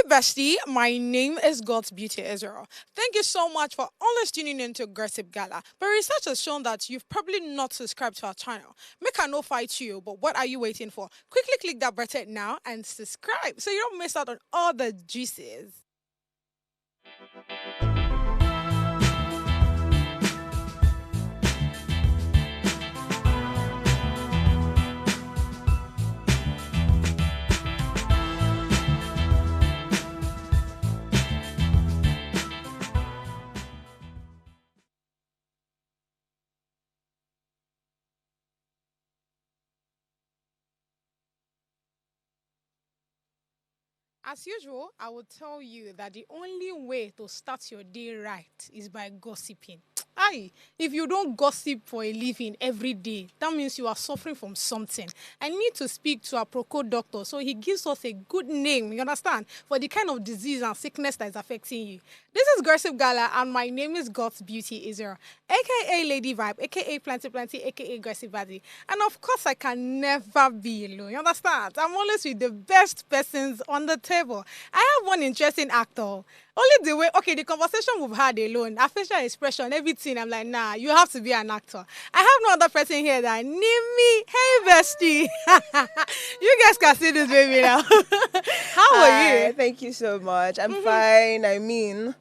bestie, my name is God's Beauty Israel. Thank you so much for always tuning in to Gossip Gala. But research has shown that you've probably not subscribed to our channel. Make a no fight you, but what are you waiting for? Quickly click that button now and subscribe so you don't miss out on all the juices. As usual, I will tell you that the only way to start your day right is by gossiping. Aye, if you don't gossip for a living every day, that means you are suffering from something. I need to speak to a proco doctor so he gives us a good name, you understand, for the kind of disease and sickness that is affecting you. This is Gossip Gala, and my name is God's Beauty Israel, aka Lady Vibe, aka Plenty Plenty, aka Gossip Body. And of course, I can never be alone. You understand? I'm always with the best persons on the table. I have one interesting actor. Only the way, okay, the conversation we've had alone, our facial expression, everything, I'm like, nah, you have to be an actor. I have no other person here that need me. Hey, bestie. You guys can see this baby now. How are you? Thank you so much. I'm fine. I mean,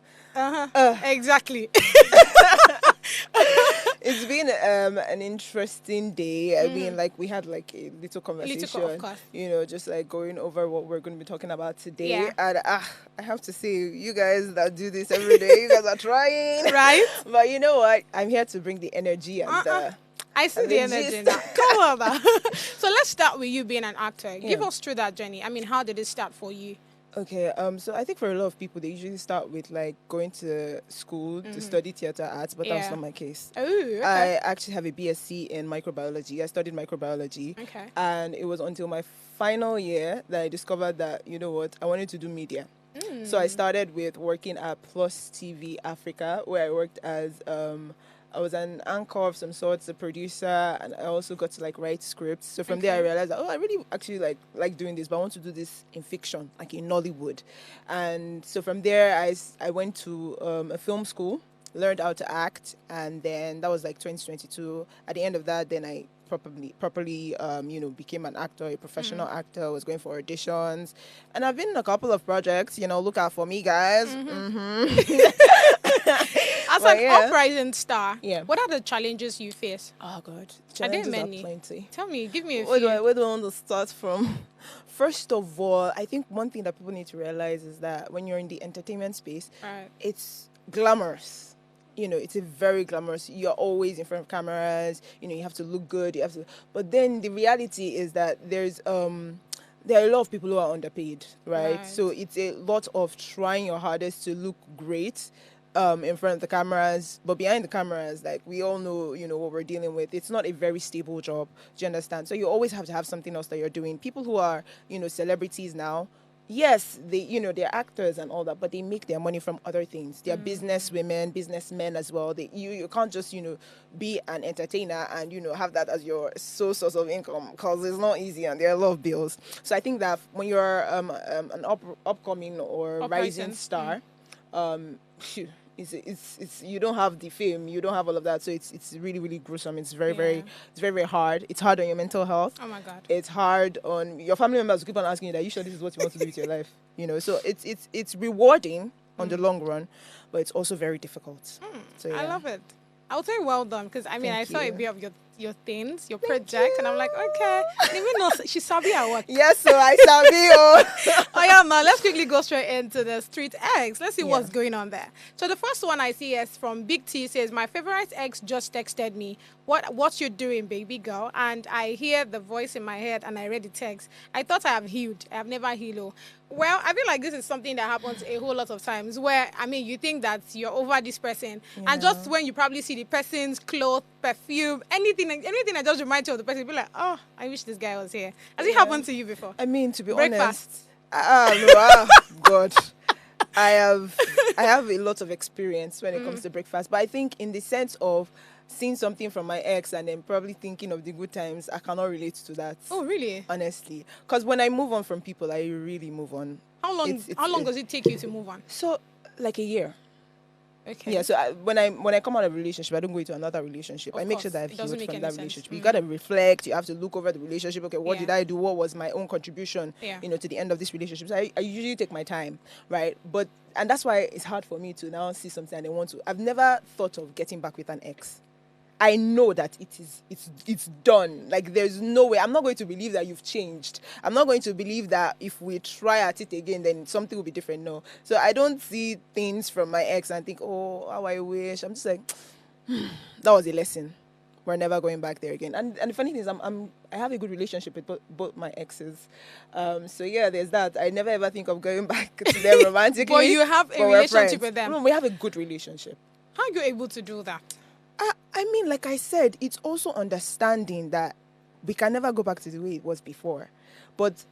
Exactly. it's been an interesting day. I mean, like we had like a little conversation, of course. just like going over what we're going to be talking about today. Yeah. And I have to say, you guys that do this every day, you guys are trying, Right? But you know what? I'm here to bring the energy and I see and the the energy gist. now. Come on, now. So let's start with you being an actor. Give Yeah. us through that journey. I mean, how did it start for you? Okay, so I think for a lot of people, they usually start with like going to school to study theater arts, but that's Yeah. not my case. Oh, okay. I actually have a BSc in microbiology. I studied microbiology. Okay. And it was until my final year that I discovered that, you know what, I wanted to do media. So I started with working at Plus TV Africa, where I worked as I was an anchor of some sorts, a producer, and I also got to like write scripts. So from there I realized that, I really actually like doing this, but I want to do this in fiction, like in Nollywood. And so from there I went to a film school, learned how to act, and then that was like 2022. At the end of that, then I properly became an actor, a professional actor. I was going for auditions, and I've been in a couple of projects. Look out for me, guys. As Well, an yeah. uprising star, Yeah. what are the challenges you face? Oh God, Are there challenges are many? plenty. Tell me, give me a Where do few. I want to start from? First of all, I think one thing that people need to realize is that when you're in the entertainment space, Right. it's glamorous. It's a very glamorous. You're always in front of cameras. You have to look good. You have to. But then the reality is that there are a lot of people who are underpaid, right? Right. So it's a lot of trying your hardest to look great in front of the cameras, but behind the cameras, like we all know, what we're dealing with. It's not a very stable job. Do you understand? So you always have to have something else that you're doing. People who are, celebrities now, yes, they're actors and all that, but they make their money from other things. They're business women, businessmen as well. You can't just, be an entertainer and, have that as your sole source of income, because it's not easy and there are a lot of bills. So I think that when you're an upcoming or Uprising. rising star, phew, it's you don't have the fame, you don't have all of that, so it's really, really gruesome. It's very, Yeah. very hard. It's hard on your mental health. Oh my God. It's hard on your family members who keep on asking you that, you sure this is what you want to do with your life? So it's rewarding on the long run, but it's also very difficult. So I yeah. love it. I would say well done, because I mean, Thank I saw a you. bit of your things, your project, and I'm like, okay, let me know. She's savvy at work. Yes, so I sabi. Oh yeah, now let's quickly go straight into the street eggs. Let's see Yeah. what's going on there. So the first one I see is from Big T. Says, my favorite ex just texted me, what you doing, baby girl? And I hear the voice in my head and I read the text. I thought I have healed. I have never healed. Oh. Well, I feel like this is something that happens a whole lot of times where, I mean, you think that you're over this person, and just when you probably see the person's clothes, perfume, anything that just reminds you of the person, you be like, oh, I wish this guy was here. Has it happened to you before? I mean, to be Breakfast. honest, no, God, I have a lot of experience when it comes to breakfast, but I think in the sense of seeing something from my ex and then probably thinking of the good times, I cannot relate to that. Oh, really? Honestly, because when I move on from people, I really move on. How long does it take you to move on? So like a year. Okay. Yeah, so when I come out of a relationship, I don't go into another relationship. I make sure that I've healed from that relationship. You gotta reflect. You have to look over the relationship. Okay, what did I do? What was my own contribution? To the end of this relationship. So I usually take my time, right? And that's why it's hard for me to now see something and I want to. I've never thought of getting back with an ex. I know that it's done. Like there's no way. I'm not going to believe that you've changed. I'm not going to believe that if we try at it again, then something will be different. No. So I don't see things from my ex and think, oh, how I wish. I'm just like, that was a lesson. We're never going back there again. And the funny thing is, I have a good relationship with both my exes. So yeah, there's that. I never ever think of going back to them romantically. But you have a relationship with them. No, we have a good relationship. How are you able to do that? I mean, like I said, it's also understanding that we can never go back to the way it was before. But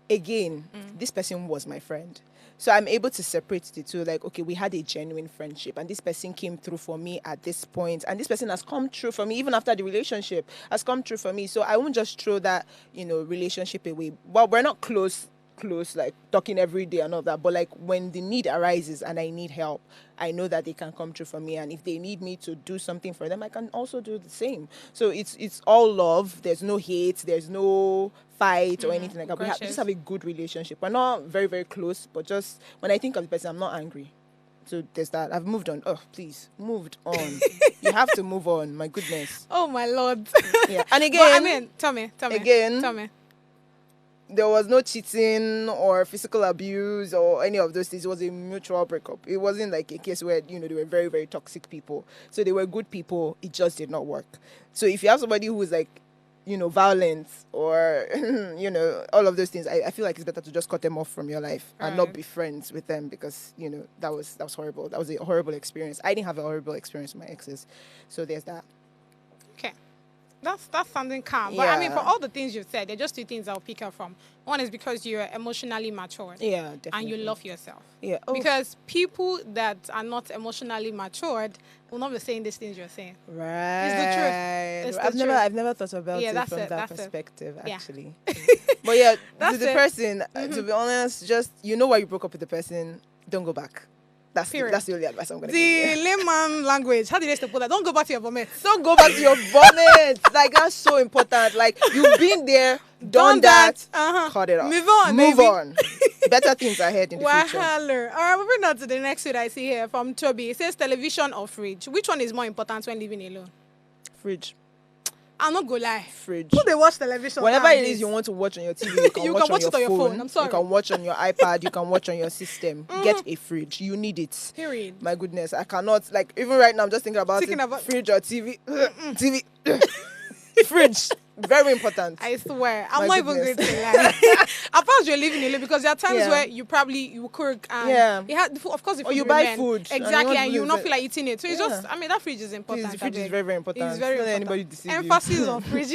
again, this person was my friend. So I'm able to separate the two. Like, okay, we had a genuine friendship and this person came through for me at this point. And this person has come through for me, even after the relationship, has come through for me. So I won't just throw that, relationship away. Well, we're not close, like talking every day and all that. But like when the need arises and I need help, I know that they can come through for me. And if they need me to do something for them, I can also do the same. So it's all love. There's no hate. There's no fight or anything like that. We just have a good relationship. We're not very, very close, but just when I think of the person, I'm not angry. So there's that. I've moved on. Oh, please, moved on. You have to move on. My goodness. Oh, my Lord. Yeah. And again, but, I mean, tell me. Again, tell me. There was no cheating or physical abuse or any of those things. It was a mutual breakup. It wasn't like a case where, they were very, very toxic people. So they were good people. It just did not work. So if you have somebody who is like, violent or, all of those things, I feel like it's better to just cut them off from your life and not be friends with them because, that was horrible. That was a horrible experience. I didn't have a horrible experience with my exes. So there's that. Okay. That's something calm. But I mean, for all the things you've said, there are just two things I'll pick up from. One is because you're emotionally matured. Yeah, definitely. And you love yourself. Yeah. Oh. Because people that are not emotionally matured will not be saying these things you're saying. Right. It's the truth. I've never thought about it from that perspective, Yeah. actually. But yeah, That's to the it. person, to be honest, just why you broke up with the person, don't go back. That's the only advice I'm going to give you. The layman language. How did they put that? Don't go back to your vomit. Don't go back to your vomit. Like, that's so important. Like, you've been there, done that. Cut it off. Move on. Better things ahead in the future. All right, moving on to the next one I see here from Toby. It says television or fridge. Which one is more important when living alone? Fridge. I'm not gonna lie. Fridge. Who they watch television? Whatever it is you want to watch on your TV, you can watch it on your phone. I'm sorry. You can watch on your iPad. You can watch on your system. Get a fridge. You need it. Period. My goodness, I cannot. Like even right now, I'm just thinking about fridge or TV. TV. Fridge. Very important. I swear. I'm not even going to lie. Apart you're living alone because there are times where you cook and of course if you buy food exactly and you not feel like eating it. So it's just that fridge is important. Please, the fridge is very, very important. It's very Don't let important. anybody deceive Emphasis you. on fridge.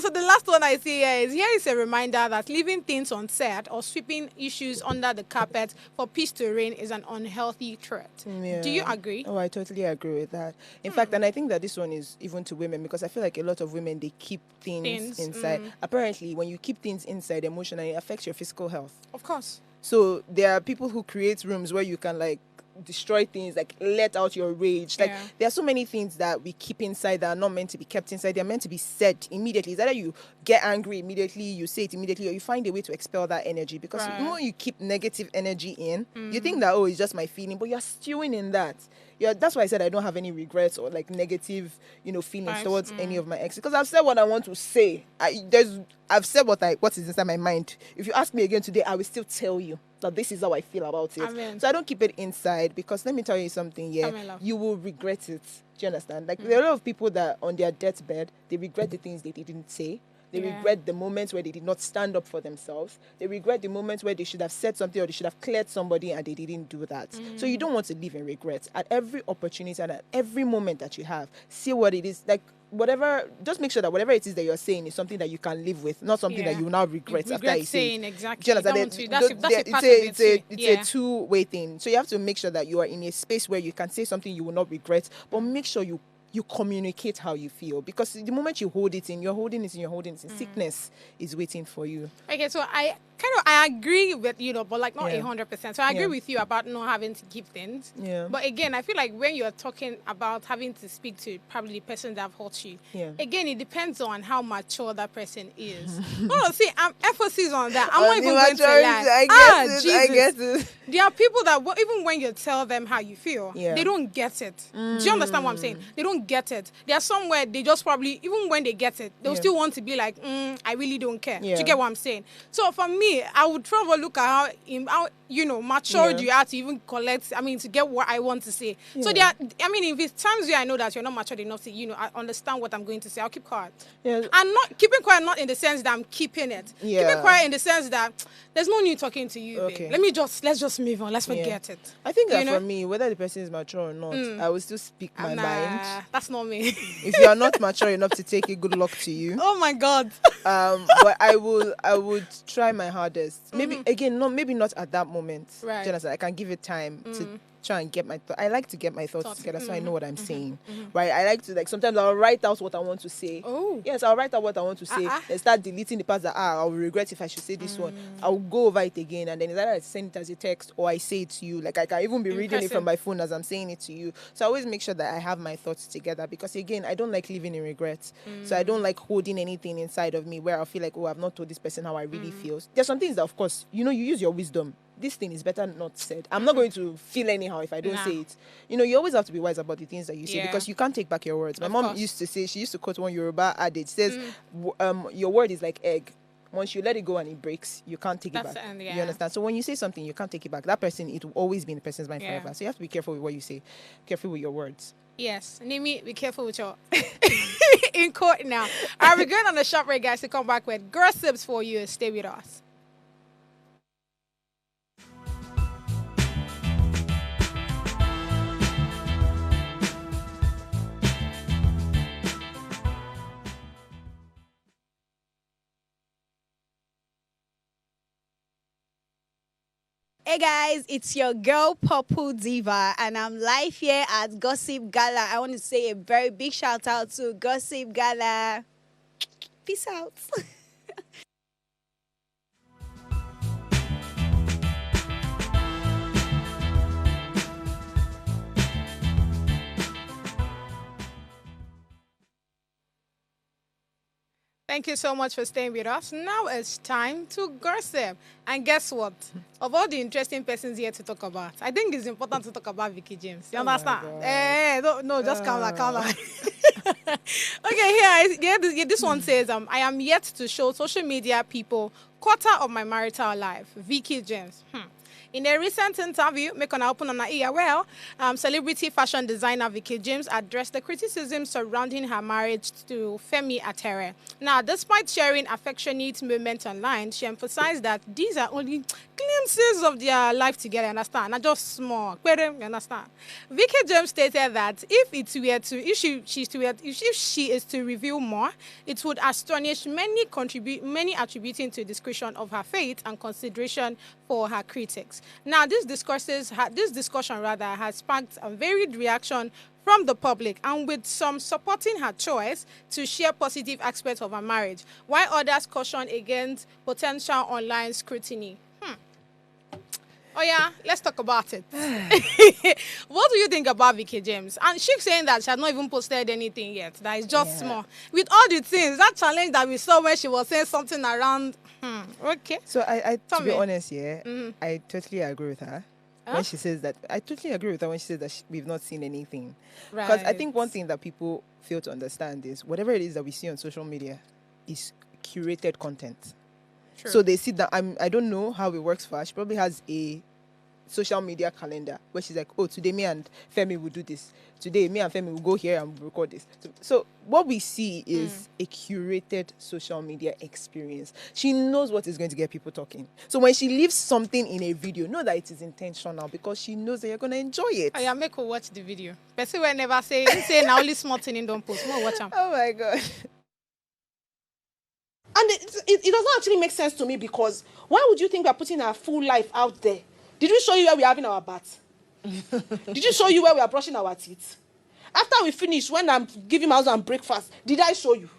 So the last one I see here is a reminder that leaving things unsaid or sweeping issues under the carpet for peace to reign is an unhealthy threat. Yeah. Do you agree? Oh, I totally agree with that. In fact, and I think that this one is even to women because I feel like a lot of women, they keep things inside. Apparently, when you keep things inside emotionally, it affects your physical health. Of course. So there are people who create rooms where you can like destroy things, like let out your rage. Like there are so many things that we keep inside that are not meant to be kept inside. They're meant to be said immediately. It's either you get angry immediately, you say it immediately, or you find a way to expel that energy. Because the more you keep negative energy in, you think that, oh, it's just my feeling, but you're stewing in that. That's why I said I don't have any regrets or like negative, feelings towards any of my exes. Because I've said what I want to say. I've said what is inside my mind. If you ask me again today, I will still tell you that this is how I feel about it. Amen. So I don't keep it inside because let me tell you something, you will regret it. Do you understand? Like there are a lot of people that on their deathbed, they regret the things they didn't say. They regret the moments where they did not stand up for themselves. They regret the moments where they should have said something or they should have cleared somebody and they didn't do that. So you don't want to live in regret. At every opportunity and at every moment that you have, see what it is. Like whatever, just make sure that whatever it is that you're saying is something that you can live with, not something that you will now regret after you say it. Exactly. Do you understand? It's a two-way thing. So you have to make sure that you are in a space where you can say something you will not regret, but make sure you you communicate how you feel, because the moment you hold it in, you're holding it in, sickness is waiting for you. Okay, so I agree with but like not 100%. So I agree with you about not having to keep things. Yeah. But again, I feel like when you're talking about having to speak to probably the person that hurt you, again, it depends on how mature that person is. No, see, I'm emphasis on that. I'm not even going to lie. I get it. There are people that even when you tell them how you feel, they don't get it. Do you understand what I'm saying? They don't get it. There are somewhere they just probably, even when they get it, they'll still want to be like, I really don't care. Do you get what I'm saying? So for me, I would probably look at how matured you are to even to get what I want to say. So there are, if it's times where I know that you're not matured enough to, I understand what I'm going to say, I'll keep quiet. Yeah. And not keeping quiet, not in the sense that I'm keeping it. Yeah. Keeping quiet in the sense that there's no need talking to you, babe. Let's just move on. Let's forget it. I think that for me, whether the person is mature or not, I will still speak my mind. That's not me. If you are not mature enough to take it, good luck to you. Oh my God. But I would try my hardest. Maybe maybe not at that moment. Right. Jonathan, I can give it time to try and get my I like to get my thoughts together so I know what I'm saying. Right? I like to sometimes I'll write out what I want to say. Oh. Yes, I'll write out what I want to say and start deleting the parts that I'll regret if I should say this one. I'll go over it again, and then either I send it as a text or I say it to you. Like I can even be reading it from my phone as I'm saying it to you. So I always make sure that I have my thoughts together, because again, I don't like living in regrets. So I don't like holding anything inside of me where I feel like, oh, I've not told this person how I really feel. There's some things that, of course, you use your wisdom. This thing is better not said. I'm not going to feel anyhow if I don't say it. You always have to be wise about the things that you say, because you can't take back your words. My mom used to say, she used to quote one Yoruba adage. It says, your word is like egg. Once you let it go and it breaks, you can't take it back. You understand? So when you say something, you can't take it back. That person, it will always be in the person's mind forever. So you have to be careful with what you say. Careful with your words. Yes. Nimi, be careful with your... in court now. All right, we're going on the shop break, guys, to come back with gossips for you. Stay with us. Hey guys, it's your girl Purple Diva, and I'm live here at Gossip Gala. I want to say a very big shout out to Gossip Gala. Peace out. Thank you so much for staying with us. Now it's time to gossip. And guess what? Of all the interesting persons here to talk about, I think it's important to talk about Veekee James. You understand? Just calm down. Okay, this one says, I am yet to show social media people quarter of my marital life. Veekee James. In a recent interview, make an open on our ear. Celebrity fashion designer Veekee James addressed the criticism surrounding her marriage to Femi Atere. Now, despite sharing affectionate moments online, she emphasized that these are only glimpses of their life together, understand? Not just small. You understand? Veekee James stated that if she is to reveal more, it would astonish many attributing to discretion of her faith and consideration for her critics. Now, this discussion has sparked a varied reaction from the public, and with some supporting her choice to share positive aspects of her marriage, while others caution against potential online scrutiny. Oh yeah, let's talk about it. What do you think about Veekee James? And she's saying that she has not even posted anything yet. That is just small. With all the things, that challenge that we saw when she was saying something around. Okay. So to be honest, I totally agree with her. When she says that, I totally agree with her when she says that we've not seen anything. Because I think one thing that people fail to understand is whatever it is that we see on social media is curated content. True. So they sit down. I don't know how it works for her. She probably has a social media calendar where she's like, oh, today me and Femi will do this. Today me and Femi will go here and record this. So what we see is a curated social media experience. She knows what is going to get people talking. So when she leaves something in a video, know that it is intentional, because she knows that you're going to enjoy it. I make her watch the video. Person will never say now only small thing in don't post. More watch them. Oh my God. And it does not actually make sense to me, because why would you think we're putting our full life out there? Did we show you where we're having our bath? Did you show you where we are brushing our teeth? After we finish, when I'm giving my husband breakfast, did I show you?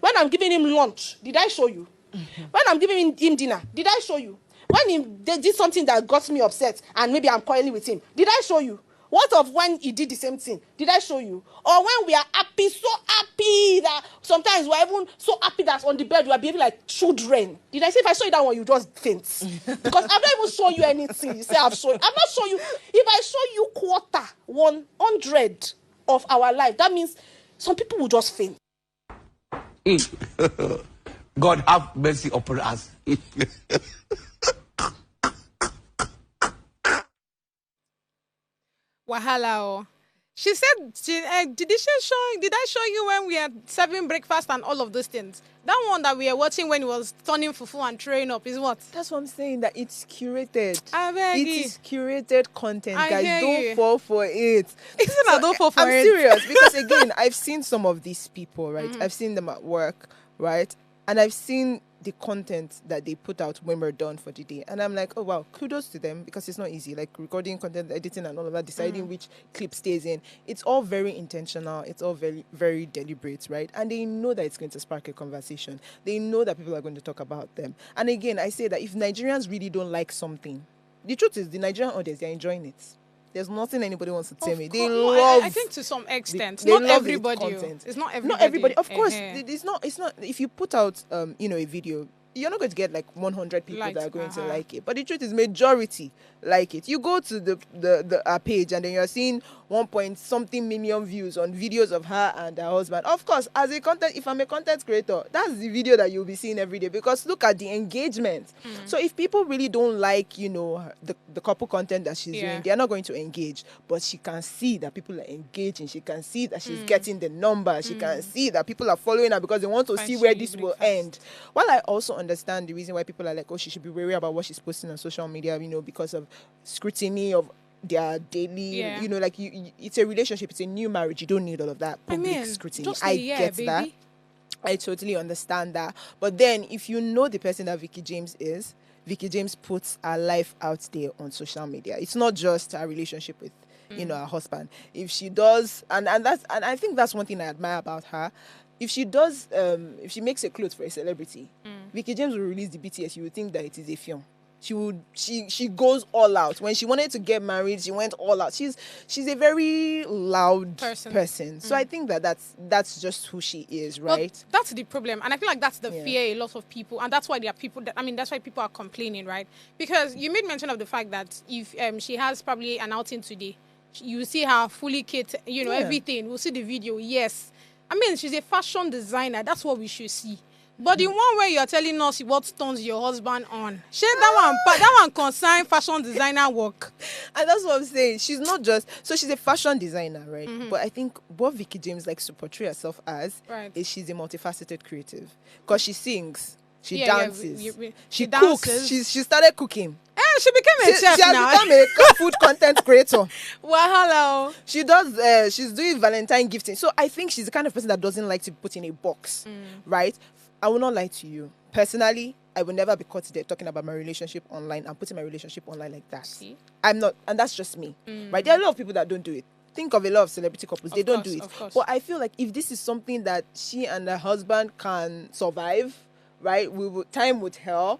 When I'm giving him lunch, did I show you? When I'm giving him dinner, did I show you? When they did something that got me upset and maybe I'm quarreling with him, did I show you? What of when he did the same thing? Did I show you? Or when we are happy, so happy that sometimes we're even so happy that on the bed we are behaving like children. Did I say if I show you that one, you just faint? Because I've not even shown you anything. You say I've shown you. I've not shown you. If I show you quarter, 100 of our life, that means some people will just faint. God have mercy upon us. Wahala. Oh. She said, did I show you when we are serving breakfast and all of those things? That one that we are watching when he was turning fufu and throwing up is what? That's what I'm saying, that it's curated. I beg It you. is curated content, I guys. hear Don't you. fall for it. Don't fall for I'm it. serious, because again, I've seen some of these people, right? I've seen them at work, right? And I've seen the content that they put out when we're done for the day. And I'm like, oh wow, kudos to them, because it's not easy. Like recording content, editing and all of that, deciding which clip stays in. It's all very intentional. It's all very, very deliberate, right? And they know that it's going to spark a conversation. They know that people are going to talk about them. And again, I say that if Nigerians really don't like something, the truth is the Nigerian audience, they're enjoying it. There's nothing anybody wants to tell me. They No, love. I think to some extent. they Not love everybody. its content. It's not everybody. Not everybody. Of course, Uh-huh. it's not. It's not. If you put out, a video, you're not going to get like 100 people Likes, that are going to uh-huh. like it. But the truth is, majority like it. You go to the page and then you're seeing 1 point something million views on videos of her and her husband. Of course, if I'm a content creator, that's the video that you'll be seeing every day, because look at the engagement. So if people really don't like, the couple content that she's doing, they're not going to engage. But she can see that people are engaging. She can see that she's getting the numbers. She can see that people are following her because they want to see where this will end. While I also understand the reason why people are like, oh, she should be wary about what she's posting on social media, because of scrutiny of their daily, it's a relationship, it's a new marriage. You don't need all of that public scrutiny. I get that. I totally understand that. But then if you know the person that Veekee James is, Veekee James puts her life out there on social media. It's not just her relationship with, her husband. If she does, and I think that's one thing I admire about her. If she does, if she makes a clothes for a celebrity, Veekee James will release the BTS. You would think that it is a film. She goes all out. When she wanted to get married, she went all out. She's a very loud person. So I think that's just who she is, right? But that's the problem, and I feel like that's the fear a lot of people, and that's why there are people that's why people are complaining, right? Because you made mention of the fact that if she has probably an outing today, you see her fully kit, everything. We'll see the video. Yes, I mean she's a fashion designer. That's what we should see. But the one where you're telling us what turns your husband on, that one concern fashion designer work. And that's what I'm saying. She's not just, so she's a fashion designer, right? But I think what Veekee James likes to portray herself as is she's a multifaceted creative. Because she sings, she dances, she cooks, dances. she started cooking. And she became a chef she now. has become a food content creator. Wahala. She does, she's doing Valentine gifting. So I think she's the kind of person that doesn't like to be put in a box, right? I will not lie to you. Personally, I will never be caught there talking about my relationship online and putting my relationship online like that. See? I'm not, and that's just me, right? There are a lot of people that don't do it. Think of a lot of celebrity couples, they don't do it. But I feel like if this is something that she and her husband can survive, right? Time will tell.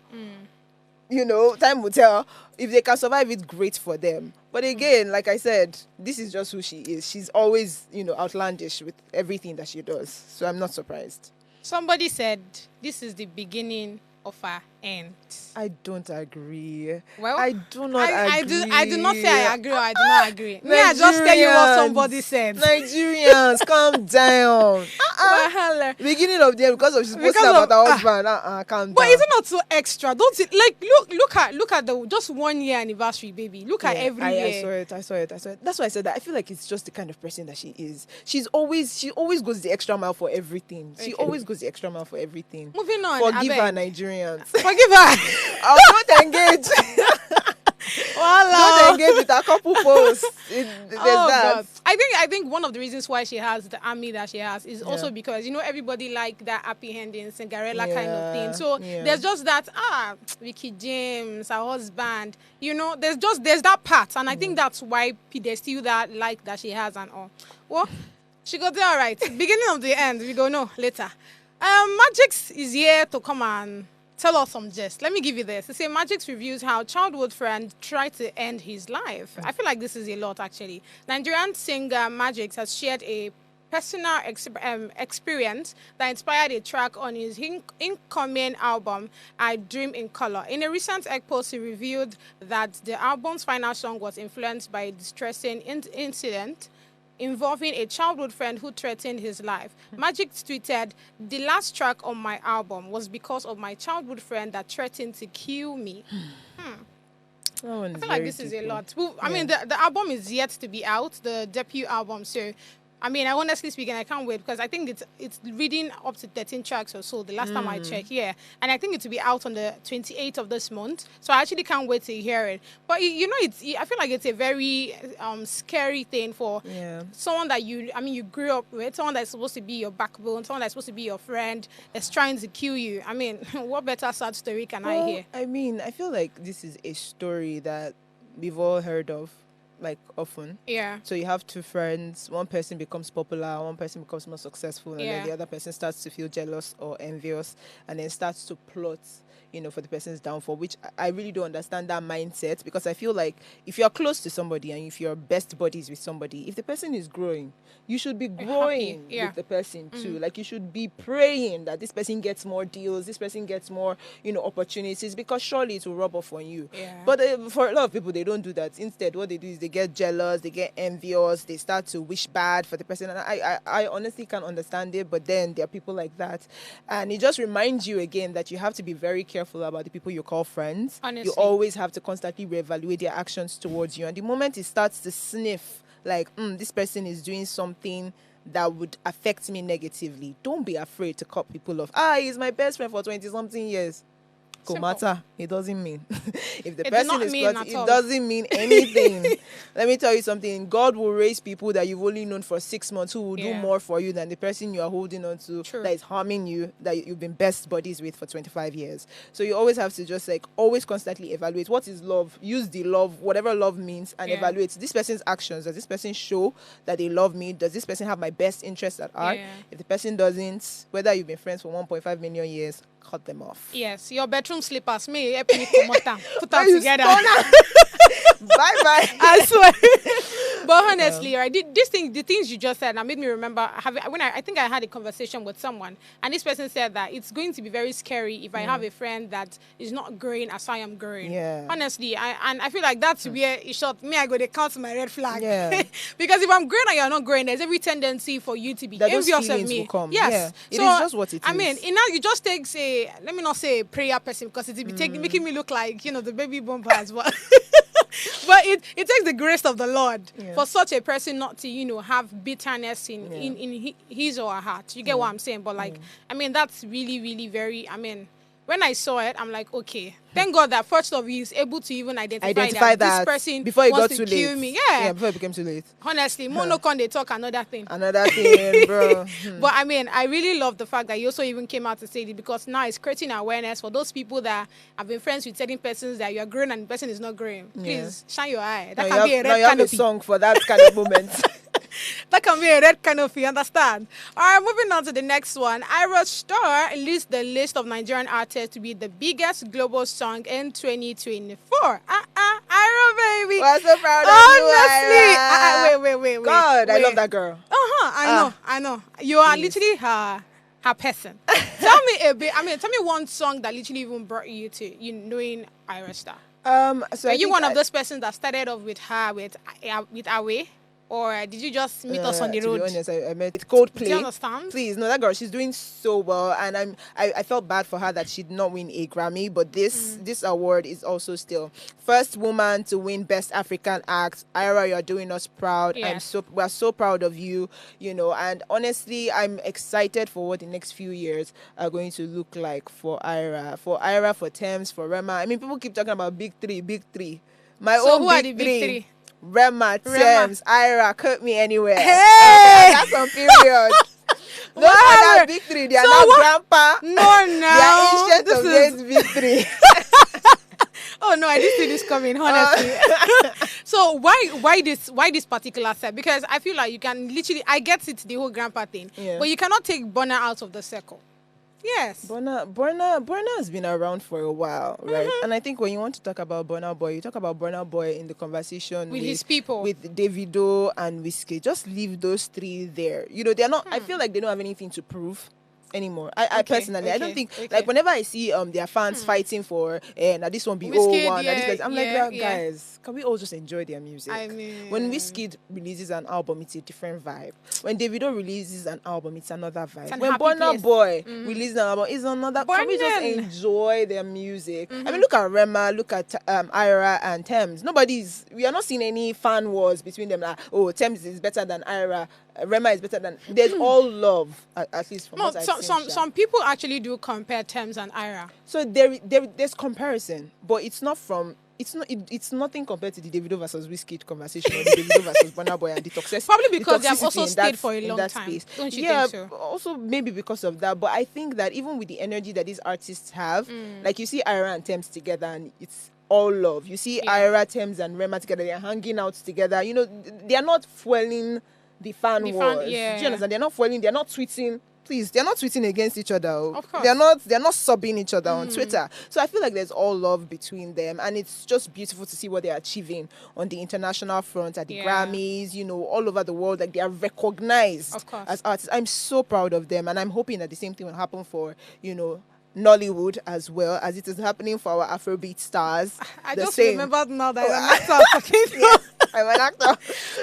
Time will tell. If they can survive it, great for them. But again, like I said, this is just who she is. She's always, outlandish with everything that she does. So I'm not surprised. Somebody said this is the beginning of our end. I don't agree. Well, I do not agree. I do not say I agree or I do not agree. Me, I just tell you what somebody said. Nigerians, calm down. Beginning of the end because she's posting about her husband. Calm down. But is it not so extra? Don't it look at the just 1 year anniversary, baby. Look at every year. I saw it. That's why I said that. I feel like it's just the kind of person that she is. She always goes the extra mile for everything. She always goes the extra mile for everything. Moving on. Forgive her, Nigerians. Forgive her. I'll not engage. Don't engage with a couple posts. There's Oh that. God. I think one of the reasons why she has the army that she has is also because everybody like that happy ending Cinderella kind of thing. So there's just that Veekee James, her husband, there's that part, and I think that's why there's still that like that she has and all. Well, she got there all right. Beginning of the end, we go no later. Magix is here to come and tell us some gist. Let me give you this. They say Magix reviews how childhood friend tried to end his life. I feel like this is a lot, actually. Nigerian singer Magix has shared a personal experience that inspired a track on his incoming album, I Dream in Color. In a recent egg post, he revealed that the album's final song was influenced by a distressing incident involving a childhood friend who threatened his life. Magic tweeted, "The last track on my album was because of my childhood friend that threatened to kill me." I feel like this is a lot. Well, I mean, the album is yet to be out, the debut album. So, I mean, I honestly speaking, I can't wait because I think it's reading up to 13 tracks or so the last time I checked, and I think it will be out on the 28th of this month. So I actually can't wait to hear it. But I feel like it's a very scary thing for someone that you grew up with, someone that's supposed to be your backbone, someone that's supposed to be your friend, that's trying to kill you. I mean, what better sad story can I hear? I mean, I feel like this is a story that we've all heard of, like, often. Yeah. So you have two friends, one person becomes popular, one person becomes more successful, and then Yeah. the other person starts to feel jealous or envious and then starts to plot, for the person's downfall, which I really don't understand that mindset, because I feel like if you're close to somebody and if you're best buddies with somebody, if the person is growing, you should be growing with the person too. Like, you should be praying that this person gets more deals, this person gets more, opportunities, because surely it will rub off on you. Yeah. But for a lot of people, they don't do that. Instead, what they do is they get jealous, they get envious, they start to wish bad for the person. And I honestly can't understand it, but then there are people like that. And it just reminds you again that you have to be very careful about the people you call friends. Honestly. You always have to constantly reevaluate their actions towards you. And the moment it starts to sniff, like, this person is doing something that would affect me negatively, don't be afraid to cut people off. He's my best friend for 20-something years. Go Simple. matter. It doesn't mean. If the It does person not is mean plotting, at all. it doesn't mean anything. Let me tell you something. God will raise people that you've only known for 6 months who will do more for you than the person you are holding on to, True. that is harming you, that you've been best buddies with for 25 years. So you always have to just, like, always constantly evaluate what is love. Use the love, whatever love means, and evaluate this person's actions. Does this person show that they love me? Does this person have my best interests at heart? Yeah. If the person doesn't, whether you've been friends for 1.5 million years, cut them off. Yes, your bedroom slippers. Me, help me come out and put them You together. Bye-bye. I swear. But honestly, right, the things you just said, that made me remember I think I had a conversation with someone, and this person said that it's going to be very scary if I have a friend that is not growing as I am growing. Yeah. Honestly, I feel like that's where it shot me. I go to count my red flag. Yeah. Because if I'm growing and you're not growing, there's every tendency for you to be That those envious of feelings me. will come. Yes. Yeah. It So, is just what it I mean, is. now you just take let me not say a prayer person, because it will be making me look like the baby bumper as well. But it takes the grace of the Lord for such a person not to have bitterness in his or her heart. You get what I'm saying? But I mean, that's really, really very, I mean, when I saw it, I'm like, okay, thank God that first of all, he's able to even identify that this person before it got wants too to kill late. me. Yeah, before it became too late. Honestly, monocon they talk another thing. Another thing, bro. But I mean, I really love the fact that you also even came out to say it, because now it's creating awareness for those people that have been friends with certain persons that you're growing and the person is not growing. Please shine your eye. That can be a Now red you have a canopy. song for that kind of moment. That can be a red canopy, understand? All right, moving on to the next one. Ira Star leads the list of Nigerian artists to be the biggest global song in 2024. Ira, baby. We're so proud Honestly. of you, Ira. Wait. God, I wait. love that girl. I know. You are literally her person. Tell me a bit. I mean, tell me one song that literally even brought you to knowing Ira Star. So Are I you think one of those persons that started off with her with Awe? Or did you just meet us on the road? To be honest, I met Coldplay. Do you understand? Please, no, that girl, she's doing so well, and I felt bad for her that she did not win a Grammy, but this award is also still first woman to win Best African Act. Ira, you're doing us proud. Yes. We're so proud of you, and honestly, I'm excited for what the next few years are going to look like for Ira, for Thames, for Rema. I mean, people keep talking about big three. My So own who are big the big three. three? Rema, Rema. Thames, Ira, cut me anywhere. Hey! That's on period. Those Wow. other big three, they are So now what? grandpa. No, They now. are ancient This of is- days big three. Oh no, I didn't see this coming, honestly. So why this particular set? Because I feel like you can literally, I get it, the whole grandpa thing, Yeah. but you cannot take Burna out of the circle. Yes. Burna has been around for a while, right? Mm-hmm. And I think when you want to talk about Burna Boy, you talk about Burna Boy in the conversation With his people. with Davido and Whiskey. Just leave those three there. You know, they're not. I feel like they don't have anything to prove anymore. I Okay, personally, I don't okay, think, okay. like, whenever I see their fans fighting for now this one be Wizkid, 01, now this yeah, guy, I'm like, yeah, well, yeah. guys, can we all just enjoy their music? I mean- when Whiskey releases an album, it's a different vibe. When Davido releases an album, it's another vibe. an When happy Burna place. Boy releases an album, it's another. Can we just Burnin'. enjoy their music? I mean, look at Rema, look at Ira and Thames. We are not seeing any fan wars between them. Like, oh, Thames is better than Ira, Rema is better than. There's all love, at least from No, what I've seen. Sha. some people actually do compare Thames and Ira. So there's comparison, but it's not from. It's nothing compared to the Davido versus Wizkid conversation or the Davido versus Burna Boy and the toxicity. Probably because they have toxicity also in stayed that- for a in long that time. space. Don't you Yeah, think so? also maybe because of that. But I think that even with the energy that these artists have, like you see Ira and Thames together, and it's all love. You see Yeah. Ira, Thames, and Rema together. They're hanging out together. You know, they are not fueling the fan wars. yeah. Do you understand? They're not fueling. They're not tweeting. Please, they're not tweeting against each other. Of course. They're not subbing each other on Twitter. So I feel like there's all love between them, and it's just beautiful to see what they're achieving on the international front, at the Yeah. Grammys, you know, all over the world. Like, they are recognized Of course. as artists. I'm so proud of them, and I'm hoping that the same thing will happen for, you know, Nollywood as well, as it is happening for our Afrobeat stars. I The just same. remembered now that I'm an actor talking to. I'm an actor.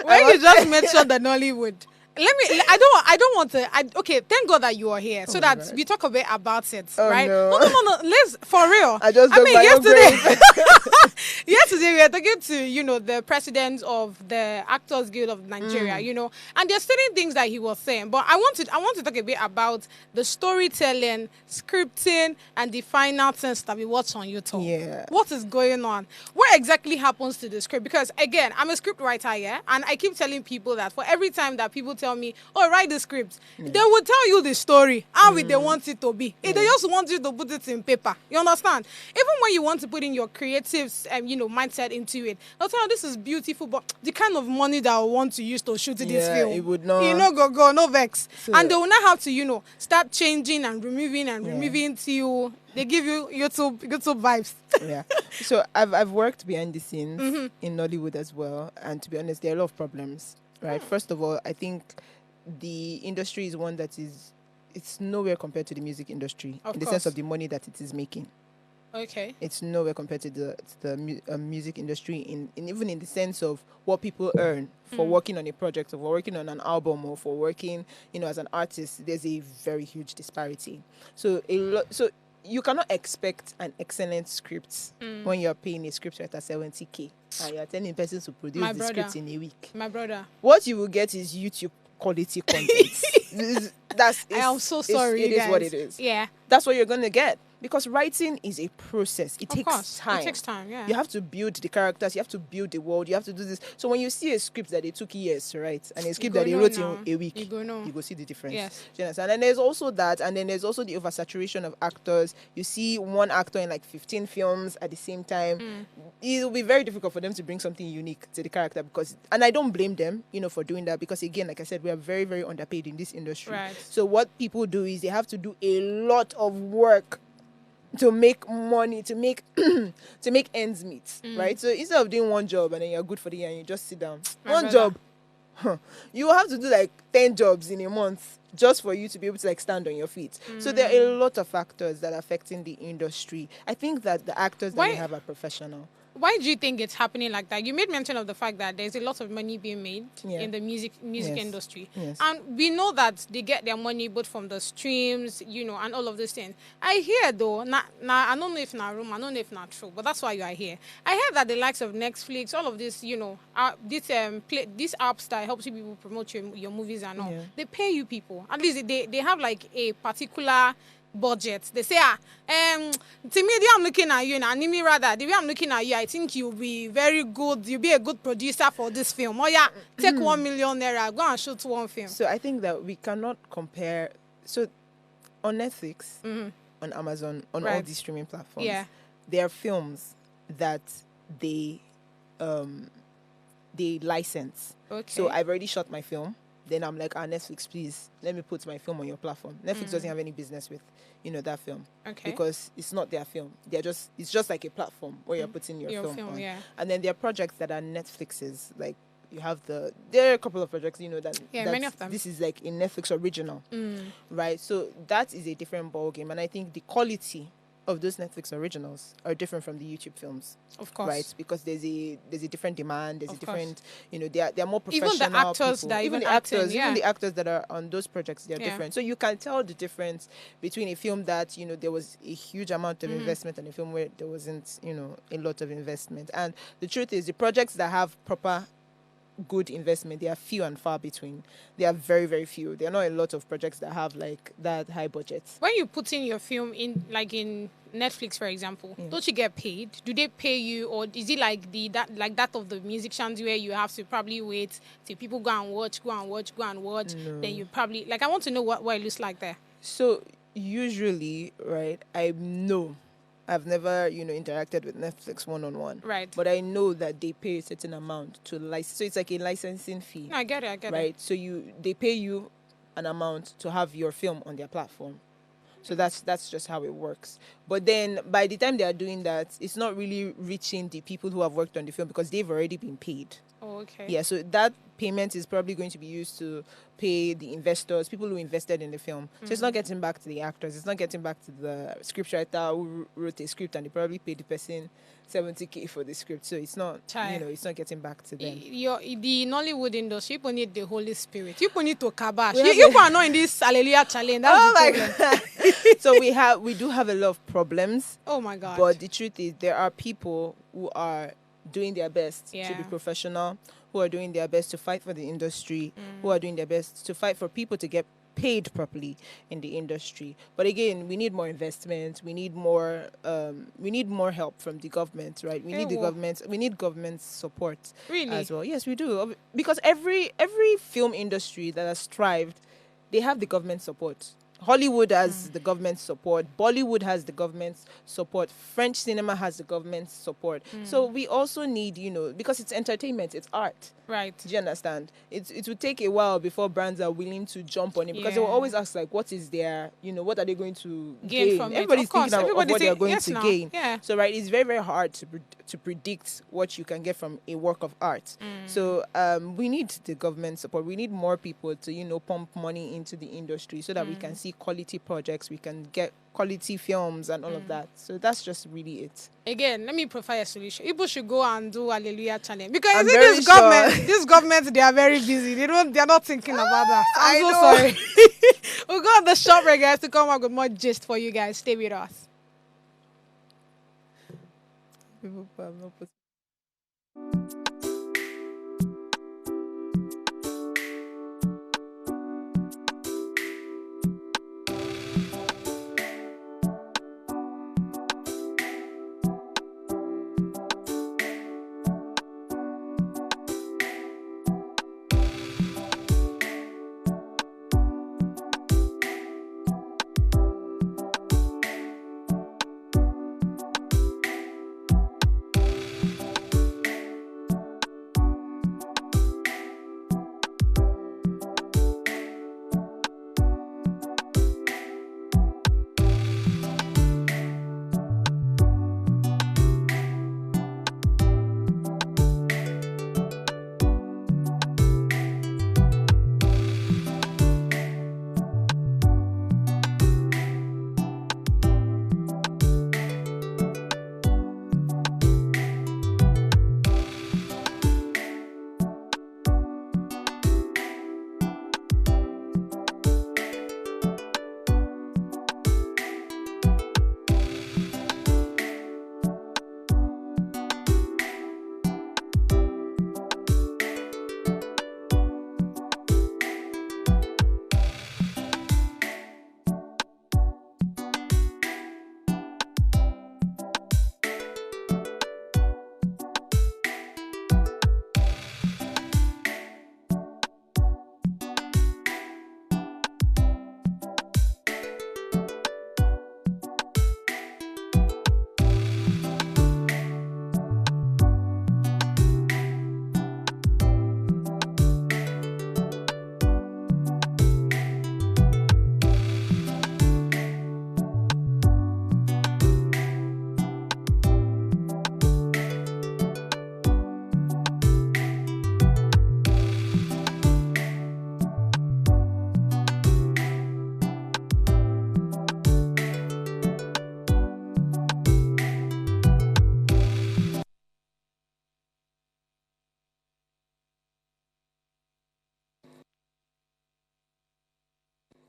When you just mentioned the Nollywood. I don't want to. Okay, thank God that you are here so that God. we talk a bit about it, Oh, right? no. No. Let's for real. I just dug my own yesterday, yesterday we were talking to the president of the Actors Guild of Nigeria, and there's certain things that he was saying. But I want to talk a bit about the storytelling, scripting, and the final things that we watch on YouTube. Yeah. What is going on? What exactly happens to the script? Because again, I'm a script writer, yeah, and I keep telling people that for every time that people tell me, "Oh, write the script," they will tell you the story how they want it to be. They just want you to put it in paper. You understand? Even when you want to put in your creative, mindset into it, they'll tell you this is beautiful, but the kind of money that I want to use to shoot this Yeah, film, it would not. go, no vex, So- and they will not have to, start changing and removing till they give you YouTube vibes. Yeah. So I've worked behind the scenes in Nollywood as well, and to be honest, there are a lot of problems. Right. First of all, I think the industry is one that it's nowhere compared to the music industry Of in the course. sense of the money that it is making. Okay. It's nowhere compared to the music industry in even in the sense of what people earn for working on a project, or for working on an album, or for working, as an artist. There's a very huge disparity. So you cannot expect an excellent script when you're paying a scriptwriter 70K and you're telling the person to produce My the brother. script in a week. My brother. What you will get is YouTube quality content. I am so sorry. It you is what guys. it is. Yeah. That's what you're going to get. Because writing is a process. It Of takes course. time. It takes time, yeah. You have to build the characters. You have to build the world. You have to do this. So when you see a script that they took years to write, and a script go that they know wrote now. in a week, You go know. you go see the difference. Yes. Do you understand? And there's also that. And then there's also the oversaturation of actors. You see one actor in like 15 films at the same time. It'll be very difficult for them to bring something unique to the character, and I don't blame them, for doing that, because again, like I said, we are very, very underpaid in this industry. Right. So what people do is they have to do a lot of work to make money, to make to make ends meet, right? So instead of doing one job and then you're good for the year and you just sit down, My one brother. job, you will have to do like 10 jobs in a month just for you to be able to like stand on your feet. So there are a lot of factors that are affecting the industry. I think that the actors that we Why- have are professional. Why do you think it's happening like that? You made mention of the fact that there's a lot of money being made Yeah. in the music Yes. industry. Yes. And we know that they get their money both from the streams, and all of these things. I hear though, I don't know if not room, I don't know if not true, but that's why you are here. I hear that the likes of Netflix, all of this, these apps that helps you people promote your movies and all, Yeah. they pay you people. At least they have like a particular budget. They say, to me, the way I'm looking at you, and Animi rather, the way I'm looking at you, I think you'll be very good. You'll be a good producer for this film. Oh yeah, take 1 million naira, go and shoot one film. So I think that we cannot compare. So on Netflix, on Amazon, on all Right. these streaming platforms, Yeah. there are films that they license. Okay. So I've already shot my film. Then I'm like, Netflix, please let me put my film on your platform. Netflix doesn't have any business with, that film. Okay. Because it's not their film. It's just like a platform where you're putting your film on. Yeah. And then there are projects that are Netflix's, like you have there are a couple of projects, that many of them. this is like a Netflix original, right? So that is a different ballgame, and I think the quality of those Netflix originals are different from the YouTube films, Of course. right? Because there's a different demand, there's Of a different, they are more Even professional. the actors people. that even even the actors, acting, yeah. even the actors that are on those projects, they're Yeah. different. So you can tell the difference between a film that there was a huge amount of investment and a film where there wasn't a lot of investment. And the truth is, the projects that have proper good investment, they are few and far between. They are very, very few. There are not a lot of projects that have like that high budgets. When you put in your film in, like in Netflix, for example, don't you get paid? Do they pay you, or is it like that of the musicians where you have to probably wait till people go and watch, then you probably I want to know what it looks like there. So usually, right, I've never, interacted with Netflix one-on-one. Right. But I know that they pay a certain amount to license. So it's like a licensing fee. No, I get it. Right. So they pay you an amount to have your film on their platform. So that's just how it works. But then by the time they are doing that, it's not really reaching the people who have worked on the film because they've already been paid. Oh, okay. Yeah, so that payment is probably going to be used to pay the investors, people who invested in the film. So it's not getting back to the actors. It's not getting back to the scriptwriter who wrote a script and they probably paid the person 70K for the script. So it's not, it's not getting back to them. The Nollywood industry, people need the Holy Spirit. People need to kabash. We have You are not in this Hallelujah challenge. That's Oh the my problem. God. So we do have a lot of problems. Oh my God. But the truth is, there are people who are doing their best to be Yeah. professional, who are doing their best to fight for the industry, who are doing their best to fight for people to get paid properly in the industry. But again, we need more investment. We need more help from the government, right? We need government support Really? as well. Yes, we do. Because every film industry that has thrived, they have the government support. Hollywood has the government support. Bollywood has the government support. French cinema has the government support. So we also need, because it's entertainment, it's art. Right. Do you understand? It will take a while before brands are willing to jump on it because they will Yeah. always ask what is their, what are they going to Gain gain? from it. Everybody's Of course, thinking of everybody what they are think- going yes to now. gain. Yeah. So right, it's very, very hard to predict what you can get from a work of art. So we need the government support. We need more people to pump money into the industry so that we can see quality projects. We can get quality films and all of that. So that's just really it. Again, let me provide a solution. People should go and do Hallelujah challenge because I'm you see very this sure. government, they are very busy. They're not thinking about that. I'm I so know. sorry. We'll go on the shop break, guys, to come up with more gist for you guys. Stay with us.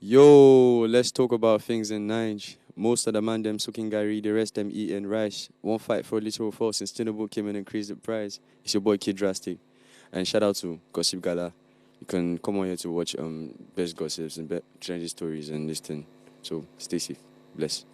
Yo, let's talk about things in Nige. Most of the man them sucking Gary, the rest them eating rice. One fight for a little for sustainable came and increased the price. It's your boy Kid Drastic. And shout out to Gossip Gala. You can come on here to watch best gossips and trendy stories and this thing. So stay safe. Bless.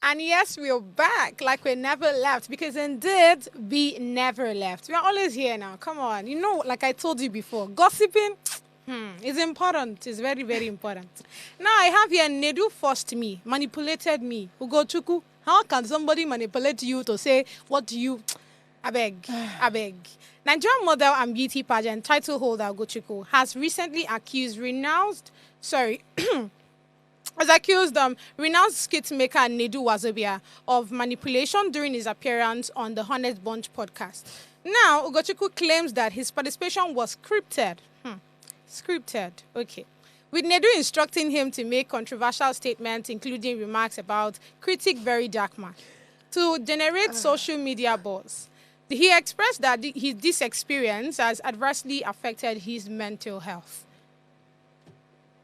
And yes, we're back like we never left because indeed we never left. We're always here now. Come on. You know, like I told you before, gossiping is important. It's very, very important. Now I have here Nedu forced me, manipulated me. Ugochukwu, how can somebody manipulate you to say, what do you... I beg. Nigerian model and beauty pageant title holder Ugochukwu has recently accused renowned skit maker Nedu Wazobia of manipulation during his appearance on the Honest Bunch podcast. Now, Ugochukwu claims that his participation was scripted. Scripted, okay. With Nedu instructing him to make controversial statements, including remarks about critic Very Dark Man, to generate social media buzz. He expressed that this experience has adversely affected his mental health.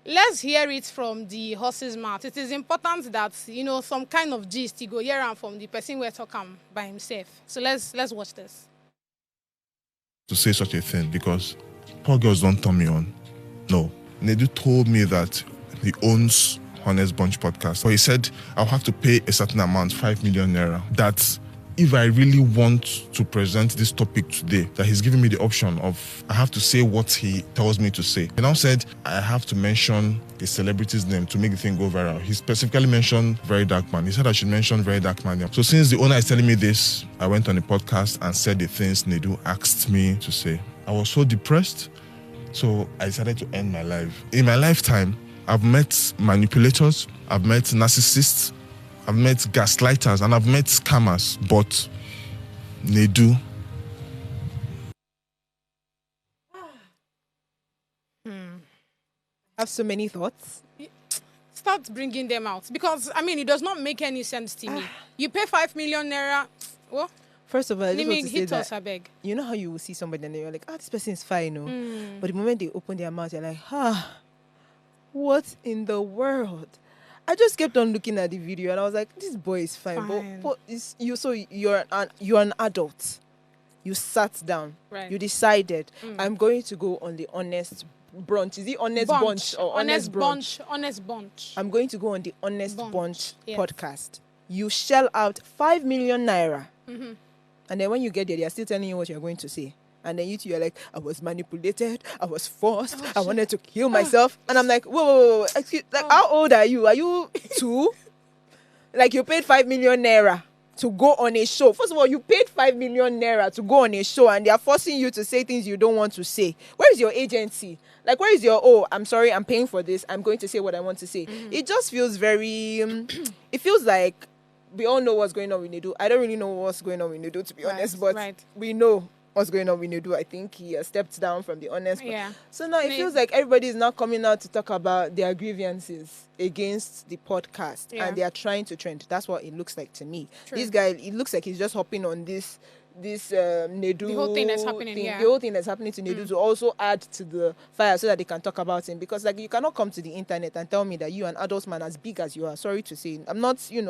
Let's hear it from the horse's mouth. It is important that, some kind of gist you go hear from the person we're talking by himself. So let's watch this. To say such a thing because poor girls don't turn me on. No. Nedu told me that he owns Honest Bunch podcast. So he said I'll have to pay a certain amount, 5 million naira. That if I really want to present this topic today, that he's giving me the option of I have to say what he tells me to say. He now said I have to mention a celebrity's name to make the thing go viral. He specifically mentioned Very Dark Man. He said I should mention Very Dark Man. So since the owner is telling me this, I went on the podcast and said the things Nedu asked me to say. I was so depressed, so I decided to end my life. In my lifetime, I've met manipulators, I've met narcissists, I've met gaslighters, and I've met scammers, but Nedu. I have so many thoughts. Start bringing them out. Because, it does not make any sense to me. You pay 5 million naira. What? First of all, I just want to say hit us, that, I beg. you know how you will see somebody and you're like, this person is fine, no? But the moment they open their mouth, you're like, what in the world? I just kept on looking at the video and I was like, this boy is fine. But you're an adult. You sat down. Right. You decided, I'm going to go on the Honest Brunch. Is it Honest Bunch or Honest Brunch? Honest Bunch. I'm going to go on the Honest Bunch yes. podcast. You shell out 5 million naira. And then when you get there, they are still telling you what you're going to say. And then you're like, I was manipulated, I was forced, I wanted to kill myself. And I'm like, whoa, excuse, how old are you? Are you 2? Like, you paid 5 million naira to go on a show. First of all, you paid 5 million naira to go on a show and they are forcing you to say things you don't want to say. Where is your agency? Like, where is your, I'm sorry, I'm paying for this, I'm going to say what I want to say. It just feels very, it feels like we all know what's going on with Nedu. I don't really know what's going on with Nedu, to be honest, but we know what's going on with Nedu. I think he has stepped down from the Honest. Yeah. So now it feels like everybody is now coming out to talk about their grievances against the podcast, and they are trying to trend. That's what it looks like to me. True. This guy, it looks like he's just hopping on this Nedu. The whole thing that's happening, The whole thing that's happening to Nedu to also add to the fire so that they can talk about him. Because you cannot come to the internet and tell me that you an adult man as big as you are. Sorry to say, I'm not trying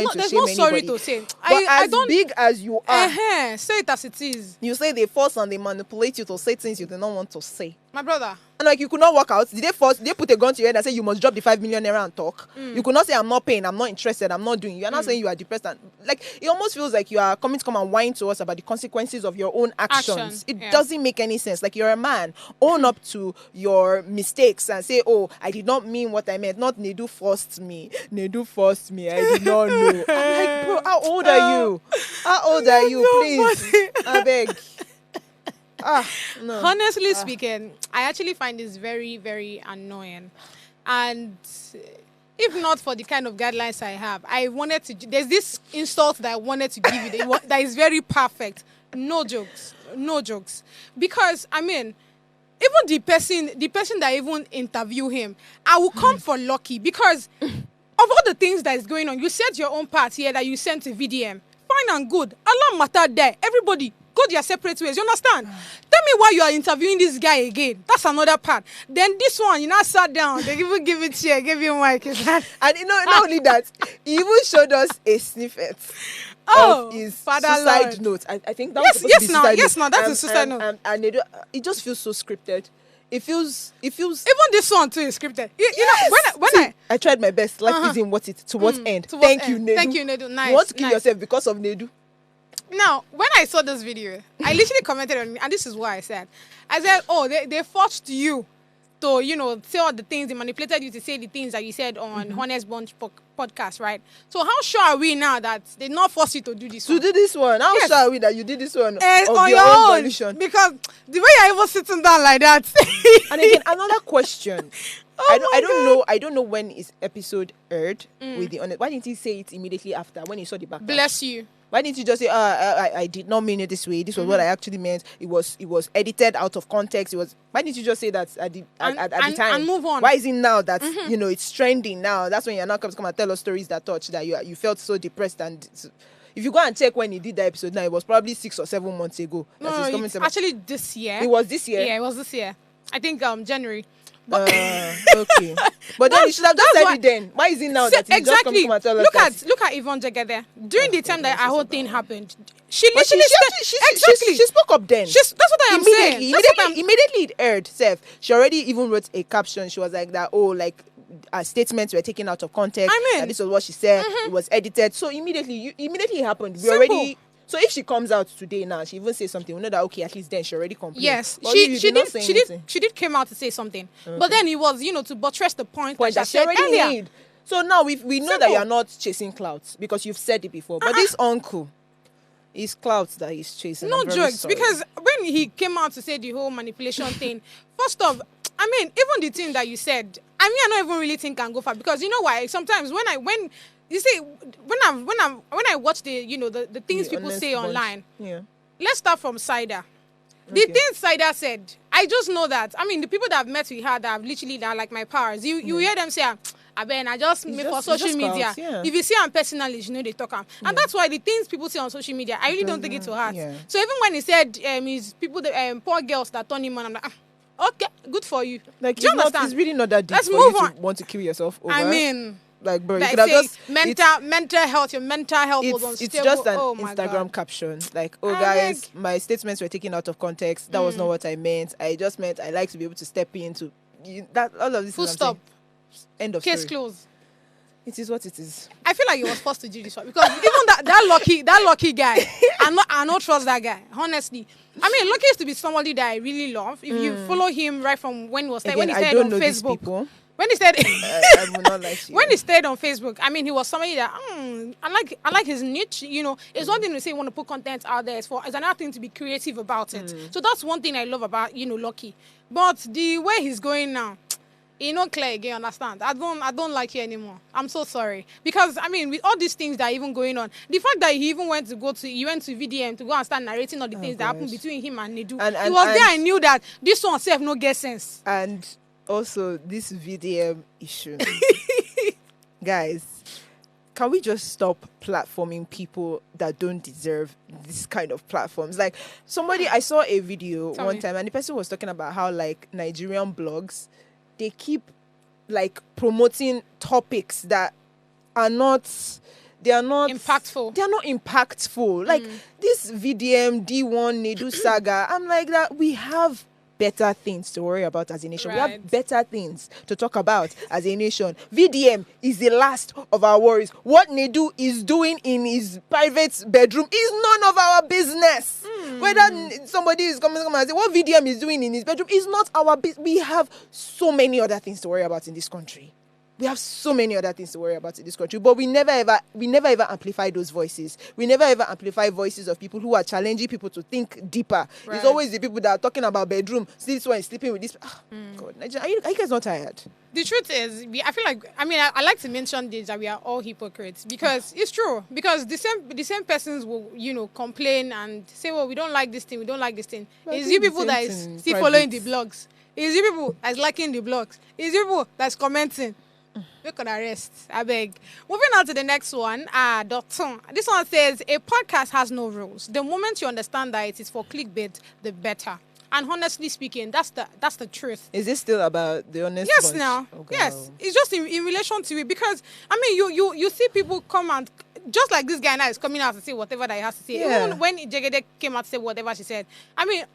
to shame anybody. Sorry to say. But I don't, big as you are, say it as it is. You say they force and they manipulate you to say things you do not want to say. My brother. And you could not walk out. Did they put a gun to your head and say you must drop the 5 million naira and talk? You could not say I'm not paying, I'm not interested, I'm not doing. You are not saying you are depressed. And it almost feels like you are coming to come and whine to us about the consequences of your own actions. It doesn't make any sense. You're a man. Own up to your mistakes and say, I did not mean what I meant. Not Nedu forced me. Nedu forced me. I did not know. I'm like, bro, how old are you? How old are you? Please. I beg. No. Honestly speaking, I actually find this very, very annoying. And if not for the kind of guidelines I have, there's this insult that I wanted to give you that is very perfect. No jokes. Because, even the person that even interview him, I will come for Lucky because of all the things that is going on. You said your own part here that you sent to VDM. Fine and good. Allah matter there. Everybody go their separate ways. You understand? Tell me why you are interviewing this guy again. That's another part. Then this one, you now sat down. They even give it chair, give you mic. And not only that, he even showed us a snippet of his suicide note. I think that was supposed to be suicide yes, note. that's a suicide note. And it just feels so scripted. It feels even this one too is scripted. You know when I tried my best. Life isn't worth it. To what end? To what Thank end? you, Nedu. Thank you, Nedu. Nice. You want to kill nice. yourself because of Nedu? Now, when I saw this video, I literally commented on it, and this is what I said. I said, oh, they forced you to, say all the things, they manipulated you to say the things that you said on Honest Bunch podcast, right? So how sure are we now that they not force you to do this To one? do this one? How sure are we that you did this one of on your own volition? Because the way you're even sitting down like that. And again, another question. Oh I don't know when his episode aired with the Honest. Why didn't he say it immediately after when he saw the backlash? Bless you. Why didn't you just say, I did not mean it this way. This was what I actually meant. It was edited out of context. Why didn't you just say that at the time? And move on. Why is it now that, it's trending now? That's when you're now come and tell us stories that touch, that you felt so depressed. And if you go and check when he did that episode now, it was probably 6 or 7 months ago. No, it's actually this year. It was this year? Yeah, it was this year. I think January. Okay. But then you should have just said it then. Why is it now that he's just coming and tell us Look at Yvonne Jagede. During the time that our whole thing happened, she literally she spoke up then. That's what I am saying. Immediately it aired, Seth. She already even wrote a caption. She was like that, statements were taken out of context. I mean, and this was what she said. It was edited. So immediately it happened. Simple. So if she comes out today now, she even says something, we know that okay, at least then she already complained. Yes, but she did came out to say something. Okay. But then it was, to buttress the point that she already earlier. made. So now we know that you're not chasing clouds because you've said it before. But this uncle, it's clouds that he's chasing. No jokes, because when he came out to say the whole manipulation thing, first off, even the thing that you said, I don't even really think can go far, because you know why? Sometimes when you see, when I watch the things people say online, let's start from Cider. The things Cider said, I just know that. The people that I've met with her that have literally that are like my powers. You hear them say, I just made for social media. If you see them personally, they talk them. And that's why the things people say on social media, I really don't take it to heart. Yeah. So even when he said, his people, poor girls that turn him on, I'm like, okay, good for you. Like, do you understand? It's really not that deep Let's for move you on. to want to kill yourself over. Like, bro, you like could have just mental health. Your mental health was unstable. It's just an Instagram God. Caption. Like, guys, my statements were taken out of context. That was not what I meant. I just meant I like to be able to step into that. All of this. Full stop. End of Case story. closed. It is what it is. I feel like he was forced to do this one because even that lucky guy, I not trust that guy. Honestly, Lucky used to be somebody that I really love. If you follow him right from when he was when he stayed on Facebook. When he stayed, I will not like you. When he stayed on Facebook, he was somebody that I like his niche. It's one thing to say you want to put content out there. It's another thing to be creative about it. So that's one thing I love about Lucky. But the way he's going now, he not clear again. Understand? I don't like you anymore. I'm so sorry because with all these things that are even going on, the fact that he even went to VDM to go and start narrating all the things that happened between him and Nedu. It was there I knew that this one self no get sense. And also this VDM issue. Guys, can we just stop platforming people that don't deserve this kind of platforms? Like I saw a video one time and the person was talking about how like Nigerian blogs, they keep like promoting topics that are not impactful. They are not impactful. Like this VDM D1 Nedu saga, I'm like that we have better things to worry about as a nation. Right. We have better things to talk about as a nation. VDM is the last of our worries. What Nedu is doing in his private bedroom is none of our business. Whether somebody is coming and say what VDM is doing in his bedroom is not our business. We have so many other things to worry about in this country We have so many other things to worry about in this country, but we never ever amplify those voices. We never ever amplify voices of people who are challenging people to think deeper. Right. It's always the people that are talking about bedroom. See, this one is sleeping with this. God, Nigeria, are you guys not tired? The truth is, I feel like, I like to mention this, that we are all hypocrites, because it's true. Because the same persons will, complain and say, well, we don't like this thing, we don't like this thing. But It's I you think people the that same is thing in still private. following the blogs. It's you people that's liking the blogs. It's you people that's commenting. We could arrest. I beg. Moving on to the next one. Doctor. This one says, a podcast has no rules. The moment you understand that it is for clickbait, the better. And honestly speaking, that's the truth. Is this still about the honest Yes, bunch? now. Oh, Yes. girl. It's just in relation to it, because, you see people come and, just like this guy now is coming out to say whatever that he has to say. Yeah. Even when Jegede came out to say whatever she said.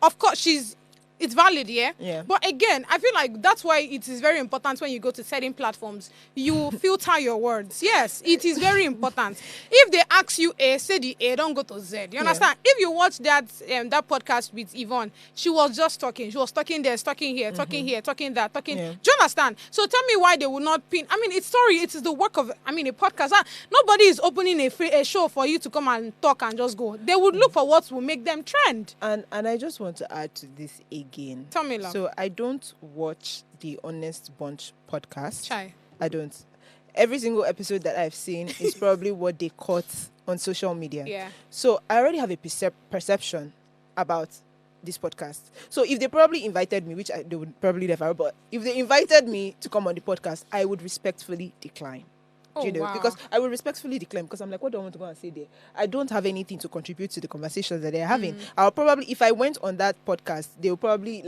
Of course, it's valid, yeah? Yeah. But again, I feel like that's why it is very important when you go to certain platforms, you filter your words. Yes, it is very important. If they ask you A, say the A, don't go to Z. You understand? If you watch that podcast with Yvonne, she was just talking. She was talking there, talking here, talking here, talking that, talking. Yeah. Do you understand? So tell me why they will not pin. It's sorry, it is the work of, a podcast. Nobody is opening a show for you to come and talk and just go. They would look for what will make them trend. And I just want to add to this again. Tell me, love. So I don't watch the Honest Bunch podcast. Chai. I don't. Every single episode that I've seen is probably what they caught on social media. Yeah. So I already have a perception about this podcast. So if they probably invited me, which they would probably never, but if they invited me to come on the podcast, I would respectfully decline. Oh, wow. Because I will respectfully decline, because I'm like, what do I want to go and say there? I don't have anything to contribute to the conversations that they're having. I'll probably, if I went on that podcast, they'll probably,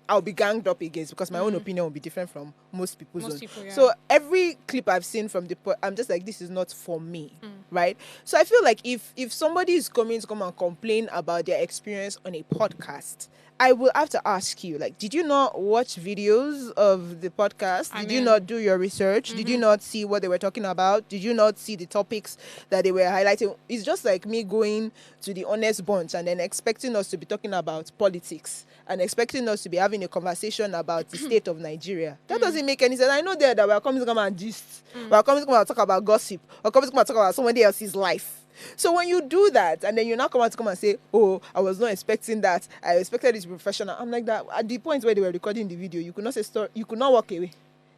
I'll be ganged up against, because my own opinion will be different from most people's own. People, yeah. So every clip I've seen from I'm just like, this is not for me, right? So I feel like if somebody is coming to come and complain about their experience on a podcast, I will have to ask you, did you not watch videos of the podcast? Did you not do your research? Did you not see what they were talking about? Did you not see the topics that they were highlighting? It's just like me going to the Honest Bunch and then expecting us to be talking about politics and expecting us to be having a conversation about the state of Nigeria. That doesn't make any sense. I know that we're coming to come and gist. We're coming to come and talk about gossip. We're coming to come and talk about somebody else's life. So when you do that, and then you're not coming to come and say, oh, I was not expecting that, I expected it to be professional. I'm like that. At the point where they were recording the video, you could not say story, you could not walk away.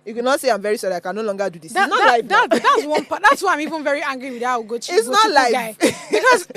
You could not say, I'm very sorry, I can no longer do this. It's not live now. That's one part. That's why I'm even very angry with that Ugochi. It's not live. Guy. Because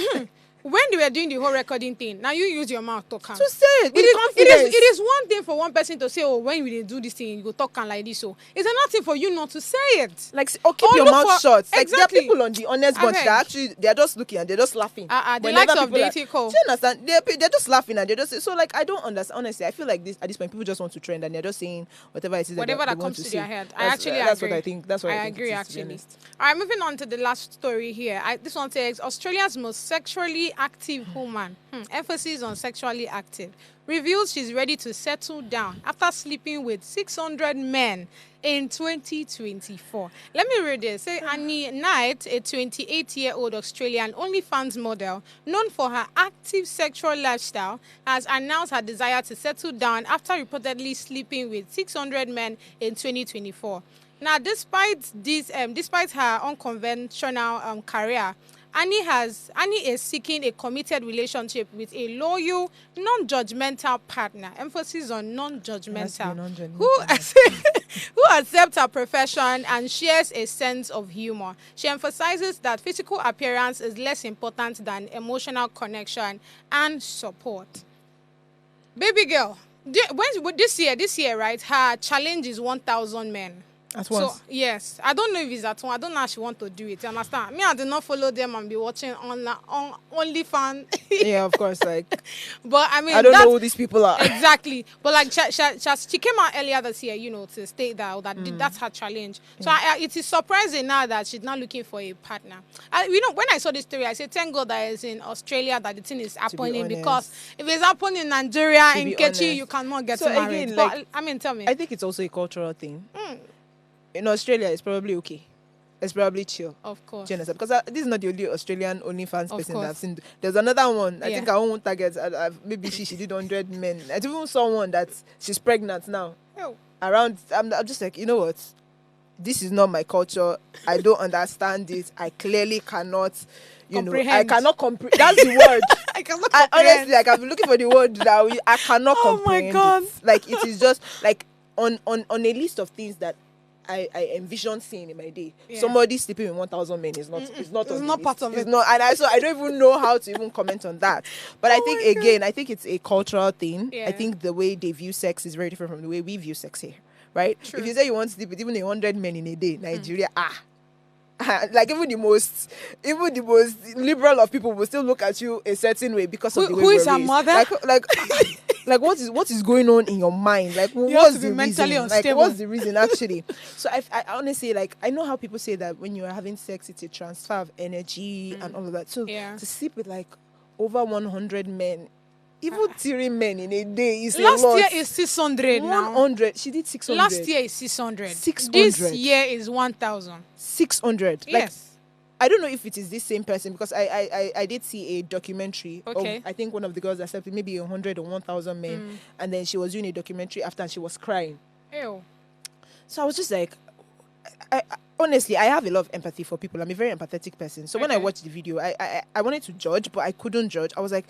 when they were doing the whole recording thing, now you use your mouth to talk. To say it with confidence. It is one thing for one person to say, oh, when we do this thing, you go talk like this. So it's another thing for you not to say it. Keep your mouth shut. There Exactly. are people on the Honest Bunch that actually, they're just looking and they're just laughing. The Whenever likes of people Dating Cole. do you understand? They're just laughing and they're just so I don't understand. Honestly, I feel like at this point people just want to trend and they're just saying whatever it is Whatever that that comes to their say. head. That's Agree. what I think. That's what I think agree, it is, to be actually. honest. All right, moving on to the last story here. This one says, Australia's most sexually active woman, emphasis on sexually active, reveals she's ready to settle down after sleeping with 600 men in 2024. Let me read this. Say, Annie Knight, a 28-year-old Australian OnlyFans model known for her active sexual lifestyle, has announced her desire to settle down after reportedly sleeping with 600 men in 2024. Now, despite her unconventional career, Annie is seeking a committed relationship with a loyal, non-judgmental partner. Emphasis on non-judgmental. Who accepts her profession and shares a sense of humor. She emphasizes that physical appearance is less important than emotional connection and support. Baby girl, this year, right? Her challenge is 1,000 men. At once. So, yes. I don't know if it's at one. I don't know how she want to do it. You understand? Me, I did not follow them and be watching on OnlyFans. Yeah, of course. But I don't know who these people are. Exactly. But she came out earlier this year, to state that that's her challenge. So it is surprising now that she's not looking for a partner. When I saw this story, I said, thank God that it's in Australia that the thing is happening, because if it's happening in Nigeria, in Kechi, you cannot get married. Again, but, tell me. I think it's also a cultural thing. In Australia, it's probably okay. It's probably chill. Of course. Do you understand? Because this is not the only Australian OnlyFans person that I've seen. There's another one. I think I won't target. Maybe she did 100 men. I even saw one that she's pregnant now. Oh. I'm just like, you know what? this is not my culture. I don't understand it. I clearly cannot, I Comprehend. cannot comprehend. That's the word. I cannot I, comprehend. honestly, like I've been looking for the word that I cannot Oh my comprehend. God. It. Like it is just like on a list of things that I envision seeing in my day. Yeah. Somebody sleeping with 1,000 men is not. It's not. It's on the not part list. of It's it. not. And I don't even know how to even comment on that. But I think my God. again, I think it's a cultural thing. Yeah. I think the way they view sex is very different from the way we view sex here. Right? True. If you say you want to sleep with even 100 men in a day, Nigeria, like even the most liberal of people will still look at you a certain way because of the way Who we're is her raised. mother? Like what is going on in your mind? Like have what's to be the mentally reason? Like unstable. what's the reason actually? So I honestly like I know how people say that when you are having sex it's a transfer of energy and all of that. So Yeah. to sleep with like over 100 men, even 3 men in a day is Last a lot. year is 600 now. 100. She did 600. Last year is 600. 600. This year is 1,000. 600. Like Yes. I don't know if it is this same person because I did see a documentary Okay. of I think one of the girls accepted maybe 100 or 1,000 men, and then she was doing a documentary after and she was crying. Ew. So I was just like, I honestly I have a lot of empathy for people. I'm a very empathetic person. So when I Okay. watched the video, I wanted to judge, but I couldn't judge. I was like,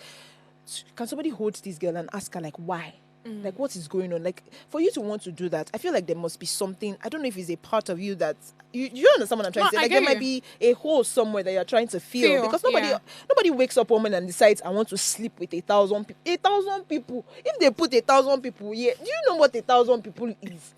can somebody hold this girl and ask her like why? Like what is going on? Like for you to want to do that, I feel like there must be something. I don't know if it's a part of you that you understand what I'm trying No, to say. I Like get there might you. be a hole somewhere that you're trying to fill because yeah. nobody wakes up woman and decides I want to sleep with 1,000 people. 1,000 people. If they put 1,000 people here, do you know what 1,000 people is?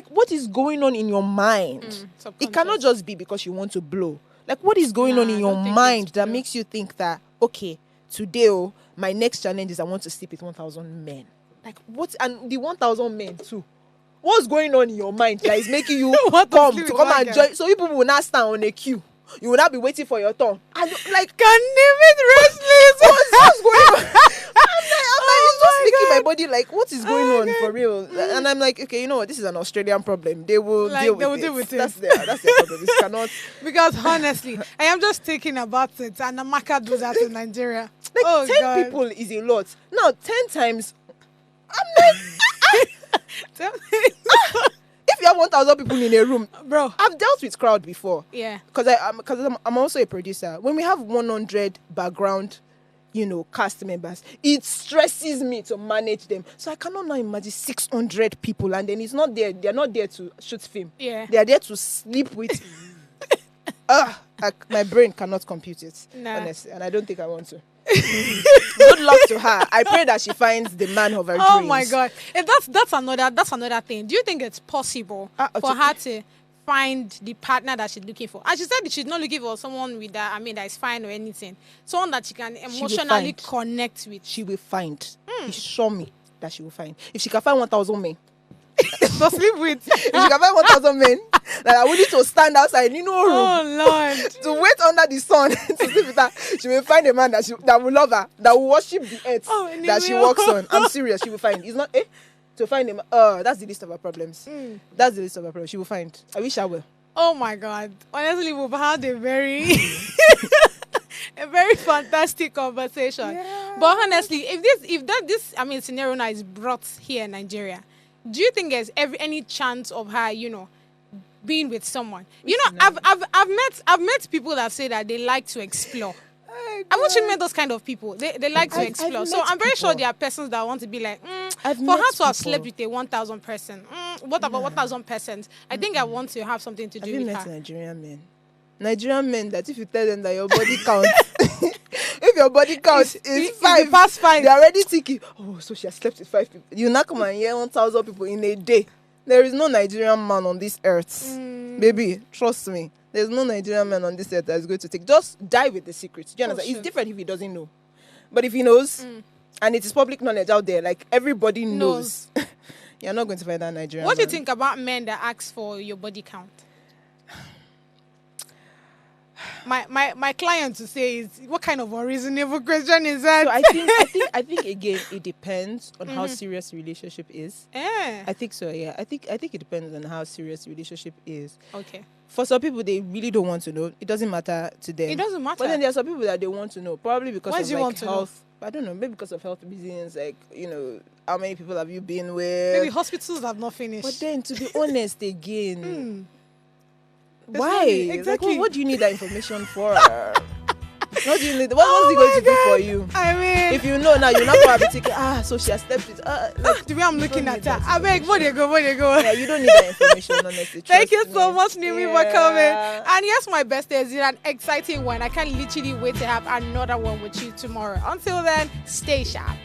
What is going on in your mind? It cannot subconscious. just be because you want to blow. Like what is going on Nah, in I your don't think mind it's that true. makes you think that okay, today my next challenge is I want to sleep with 1,000 men. Like what? And the 1,000 men too. What's going on in your mind that is making you Want to come sleep to with come one and girl. join? So people will not stand on a queue. You will not be waiting for your turn. And like, Can name it restless. what's going on? I'm like, it's just making my body like, what is going on for real? And I'm like, okay, you know what? This is an Australian problem. They will Like, deal they will with deal it. with it. That's their problem. It cannot. Because honestly, I am just thinking about it, and Amaka do that in Nigeria. Like oh 10 God. people is a lot. Now 10 times. I'm like, Tell me- if you have 1,000 people in a room, Bro. I've dealt with crowd before. Yeah. Because I'm also a producer. When we have 100 background, cast members, it stresses me to manage them. So I cannot now imagine 600 people, and then it's not there. They're not there to shoot film. Yeah. They are there to sleep with. My brain cannot compute it, Nah. honestly, and I don't think I want to. Good luck to her. I pray that she finds the man of her Oh dreams. my God. And that's another thing. Do you think it's possible for her to find the partner that she's looking for? And she said that she's not looking for someone with that, that is fine or anything. Someone that she can will emotionally find. connect with. She will find. Assure me that she will find. If she can find 1,000 men, To sleep with. if she can find 1,000 men that are willing to stand outside, room, Oh Lord. to wait under the sun to sleep with her, she will find a man that will love her, that will worship the earth that she anyway. walks on. I'm serious. She will find. It's not to find him. That's the list of her problems. That's the list of her problems. She will find. I wish I will. Oh my God. Honestly, we've had a very a very fantastic conversation. But honestly, if this scenario now is brought here in Nigeria, do you think there's any chance of her, being with someone? I've met people that say that they like to explore. I've actually met those kind of people. They like to explore. I've So met I'm very sure people. there are persons that want to be like, I've for met her to have people. slept with a 1,000 person. What about 1,000 persons? I think I want to have something to Have do you with met her. Nigerian men? Nigerian men that if you tell them that your body count, if your body count is it's 5, the past 5. they're already thinking, oh, so she has slept with 5 people. You now come and hear 1,000 people in a day. There is no Nigerian man on this earth. Baby, trust me. There's no Nigerian man on this earth that is going to take. Just die with the secret. Do you understand? sure. It's different if he doesn't know. But if he knows, and it is public knowledge out there, like everybody knows, you're not going to find that Nigerian What do you man. think about men that ask for your body count? My client to say is, what kind of unreasonable question is that? So I think again it depends on how serious the relationship is. I think so, yeah. I think it depends on how serious the relationship is. Okay. For some people, they really don't want to know. It doesn't matter to them. It doesn't matter. But then there are some people that they want to know, probably because Why of do you like want to know? health I don't know, maybe because of health reasons, like, how many people have you been with? Maybe hospitals have not finished. But then, to be honest again, There's why? no need. Like, Exactly. what do you need that information for? What do you need? What's he going to do for you? I mean, If you know now, you're not going to be thinking, so she has stepped it. Like, the way I'm looking don't at need her, that I beg, where they go? yeah, you don't need that information, honestly. Thank you Trust so me. much, Nimi, for coming. And yes, my best is an exciting one. I can't literally wait to have another one with you tomorrow. Until then, stay sharp.